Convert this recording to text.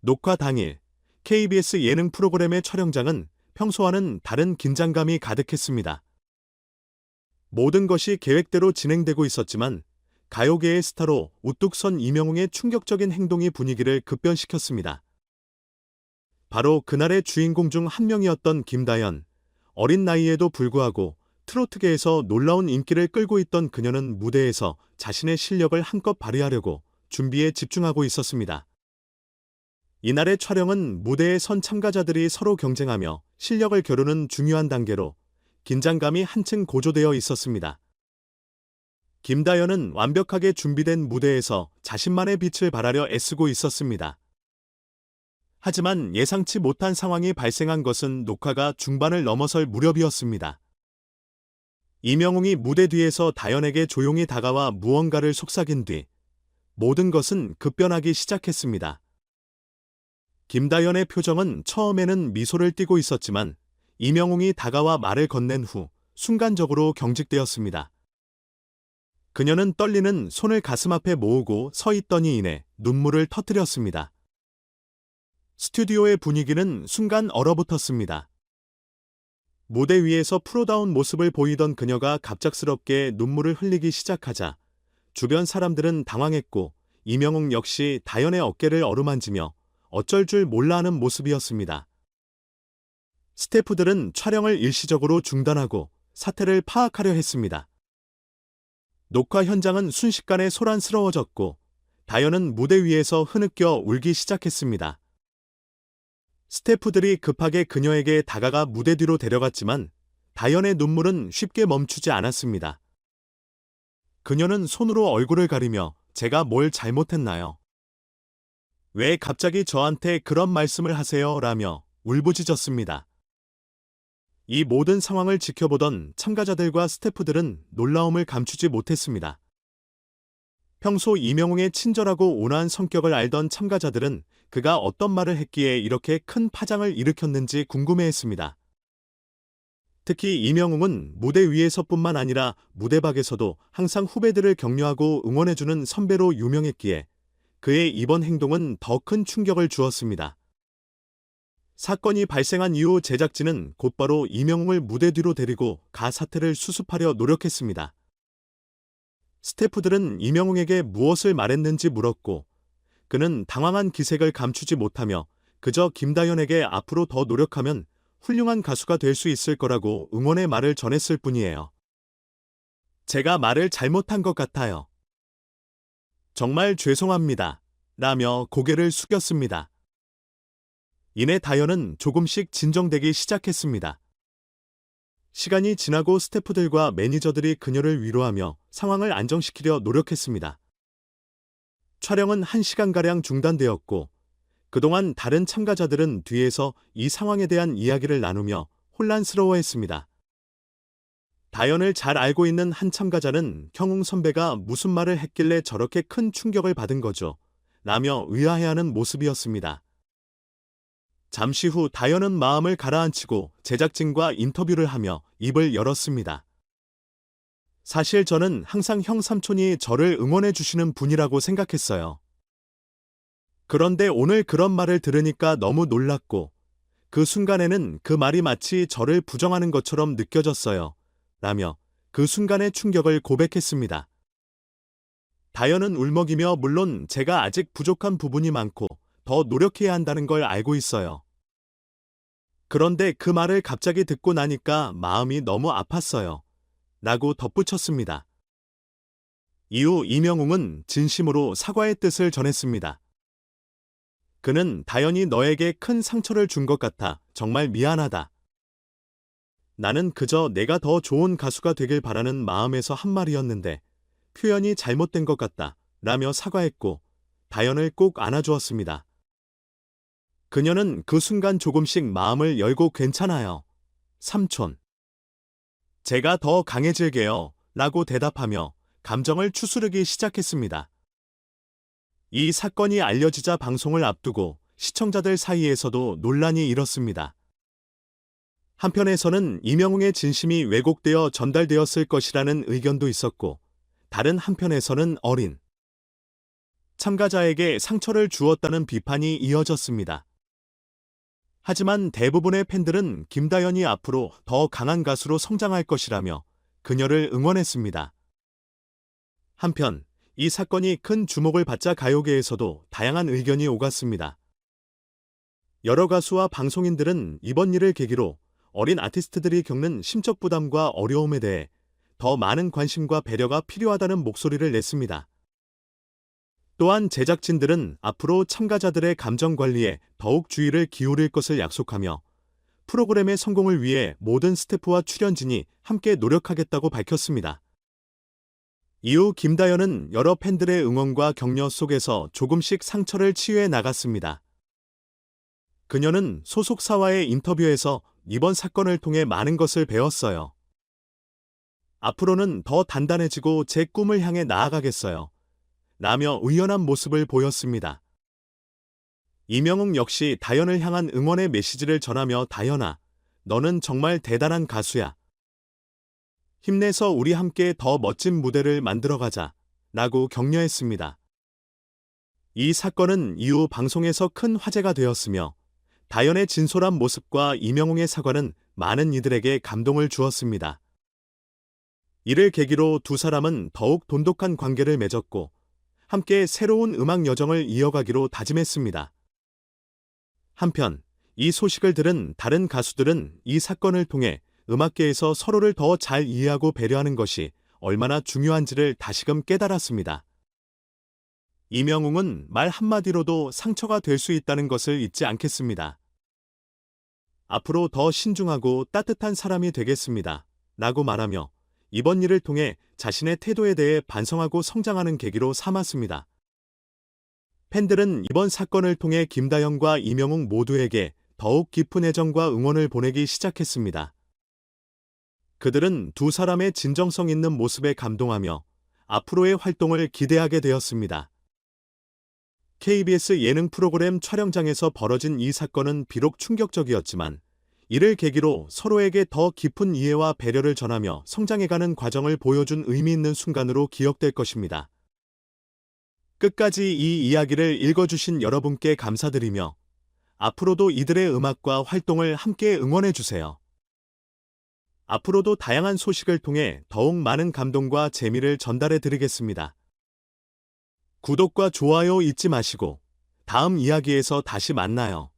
녹화 당일 KBS 예능 프로그램의 촬영장은 평소와는 다른 긴장감이 가득했습니다. 모든 것이 계획대로 진행되고 있었지만 가요계의 스타로 우뚝 선 이명웅의 충격적인 행동이 분위기를 급변시켰습니다. 바로 그날의 주인공 중 한 명이었던 김다연. 어린 나이에도 불구하고 트로트계에서 놀라운 인기를 끌고 있던 그녀는 무대에서 자신의 실력을 한껏 발휘하려고 준비에 집중하고 있었습니다. 이날의 촬영은 무대에 선 참가자들이 서로 경쟁하며 실력을 겨루는 중요한 단계로 긴장감이 한층 고조되어 있었습니다. 김다연은 완벽하게 준비된 무대에서 자신만의 빛을 발하려 애쓰고 있었습니다. 하지만 예상치 못한 상황이 발생한 것은 녹화가 중반을 넘어설 무렵이었습니다. 이명웅이 무대 뒤에서 다연에게 조용히 다가와 무언가를 속삭인 뒤 모든 것은 급변하기 시작했습니다. 김다연의 표정은 처음에는 미소를 띠고 있었지만 이명웅이 다가와 말을 건넨 후 순간적으로 경직되었습니다. 그녀는 떨리는 손을 가슴 앞에 모으고 서 있더니 이내 눈물을 터뜨렸습니다. 스튜디오의 분위기는 순간 얼어붙었습니다. 무대 위에서 프로다운 모습을 보이던 그녀가 갑작스럽게 눈물을 흘리기 시작하자 주변 사람들은 당황했고 이명웅 역시 다연의 어깨를 어루만지며 어쩔 줄 몰라 하는 모습이었습니다. 스태프들은 촬영을 일시적으로 중단하고 사태를 파악하려 했습니다. 녹화 현장은 순식간에 소란스러워졌고 다연은 무대 위에서 흐느껴 울기 시작했습니다. 스태프들이 급하게 그녀에게 다가가 무대 뒤로 데려갔지만 다연의 눈물은 쉽게 멈추지 않았습니다. 그녀는 손으로 얼굴을 가리며 제가 뭘 잘못했나요? 왜 갑자기 저한테 그런 말씀을 하세요? 라며 울부짖었습니다. 이 모든 상황을 지켜보던 참가자들과 스태프들은 놀라움을 감추지 못했습니다. 평소 이명웅의 친절하고 온화한 성격을 알던 참가자들은 그가 어떤 말을 했기에 이렇게 큰 파장을 일으켰는지 궁금해했습니다. 특히 이명웅은 무대 위에서뿐만 아니라 무대 밖에서도 항상 후배들을 격려하고 응원해주는 선배로 유명했기에 그의 이번 행동은 더 큰 충격을 주었습니다. 사건이 발생한 이후 제작진은 곧바로 이명웅을 무대 뒤로 데리고 사태를 수습하려 노력했습니다. 스태프들은 이명웅에게 무엇을 말했는지 물었고 그는 당황한 기색을 감추지 못하며 그저 김다연에게 앞으로 더 노력하면 훌륭한 가수가 될 수 있을 거라고 응원의 말을 전했을 뿐이에요. 제가 말을 잘못한 것 같아요. 정말 죄송합니다. 라며 고개를 숙였습니다. 이내 다연은 조금씩 진정되기 시작했습니다. 시간이 지나고 스태프들과 매니저들이 그녀를 위로하며 상황을 안정시키려 노력했습니다. 촬영은 1시간가량 중단되었고 그동안 다른 참가자들은 뒤에서 이 상황에 대한 이야기를 나누며 혼란스러워했습니다. 다연을 잘 알고 있는 한 참가자는 형웅 선배가 무슨 말을 했길래 저렇게 큰 충격을 받은 거죠? 라며 의아해하는 모습이었습니다. 잠시 후 다연은 마음을 가라앉히고 제작진과 인터뷰를 하며 입을 열었습니다. 사실 저는 항상 형 삼촌이 저를 응원해 주시는 분이라고 생각했어요. 그런데 오늘 그런 말을 들으니까 너무 놀랐고 그 순간에는 그 말이 마치 저를 부정하는 것처럼 느껴졌어요. 라며 그 순간의 충격을 고백했습니다. 다연은 울먹이며 물론 제가 아직 부족한 부분이 많고 더 노력해야 한다는 걸 알고 있어요. 그런데 그 말을 갑자기 듣고 나니까 마음이 너무 아팠어요. 라고 덧붙였습니다. 이후 이명웅은 진심으로 사과의 뜻을 전했습니다. 그는 다연이 너에게 큰 상처를 준 것 같아 정말 미안하다. 나는 그저 내가 더 좋은 가수가 되길 바라는 마음에서 한 말이었는데 표현이 잘못된 것 같다. 라며 사과했고 다연을 꼭 안아주었습니다. 그녀는 그 순간 조금씩 마음을 열고 괜찮아요. 삼촌. 제가 더 강해질게요. 라고 대답하며 감정을 추스르기 시작했습니다. 이 사건이 알려지자 방송을 앞두고 시청자들 사이에서도 논란이 일었습니다. 한편에서는 이명웅의 진심이 왜곡되어 전달되었을 것이라는 의견도 있었고 다른 한편에서는 어린 참가자에게 상처를 주었다는 비판이 이어졌습니다. 하지만 대부분의 팬들은 김다연이 앞으로 더 강한 가수로 성장할 것이라며 그녀를 응원했습니다. 한편 이 사건이 큰 주목을 받자 가요계에서도 다양한 의견이 오갔습니다. 여러 가수와 방송인들은 이번 일을 계기로 어린 아티스트들이 겪는 심적 부담과 어려움에 대해 더 많은 관심과 배려가 필요하다는 목소리를 냈습니다. 또한 제작진들은 앞으로 참가자들의 감정 관리에 더욱 주의를 기울일 것을 약속하며 프로그램의 성공을 위해 모든 스태프와 출연진이 함께 노력하겠다고 밝혔습니다. 이후 김다연은 여러 팬들의 응원과 격려 속에서 조금씩 상처를 치유해 나갔습니다. 그녀는 소속사와의 인터뷰에서 이번 사건을 통해 많은 것을 배웠어요. 앞으로는 더 단단해지고 제 꿈을 향해 나아가겠어요. 라며 의연한 모습을 보였습니다. 이명웅 역시 다연을 향한 응원의 메시지를 전하며 다연아, 너는 정말 대단한 가수야. 힘내서 우리 함께 더 멋진 무대를 만들어가자. 라고 격려했습니다. 이 사건은 이후 방송에서 큰 화제가 되었으며 다연의 진솔한 모습과 이명웅의 사과는 많은 이들에게 감동을 주었습니다. 이를 계기로 두 사람은 더욱 돈독한 관계를 맺었고 함께 새로운 음악 여정을 이어가기로 다짐했습니다. 한편 이 소식을 들은 다른 가수들은 이 사건을 통해 음악계에서 서로를 더 잘 이해하고 배려하는 것이 얼마나 중요한지를 다시금 깨달았습니다. 이명웅은 말 한마디로도 상처가 될 수 있다는 것을 잊지 않겠습니다. 앞으로 더 신중하고 따뜻한 사람이 되겠습니다. 라고 말하며 이번 일을 통해 자신의 태도에 대해 반성하고 성장하는 계기로 삼았습니다. 팬들은 이번 사건을 통해 김다연과 이명웅 모두에게 더욱 깊은 애정과 응원을 보내기 시작했습니다. 그들은 두 사람의 진정성 있는 모습에 감동하며 앞으로의 활동을 기대하게 되었습니다. KBS 예능 프로그램 촬영장에서 벌어진 이 사건은 비록 충격적이었지만 이를 계기로 서로에게 더 깊은 이해와 배려를 전하며 성장해가는 과정을 보여준 의미 있는 순간으로 기억될 것입니다. 끝까지 이 이야기를 읽어주신 여러분께 감사드리며 앞으로도 이들의 음악과 활동을 함께 응원해주세요. 앞으로도 다양한 소식을 통해 더욱 많은 감동과 재미를 전달해드리겠습니다. 구독과 좋아요 잊지 마시고 다음 이야기에서 다시 만나요.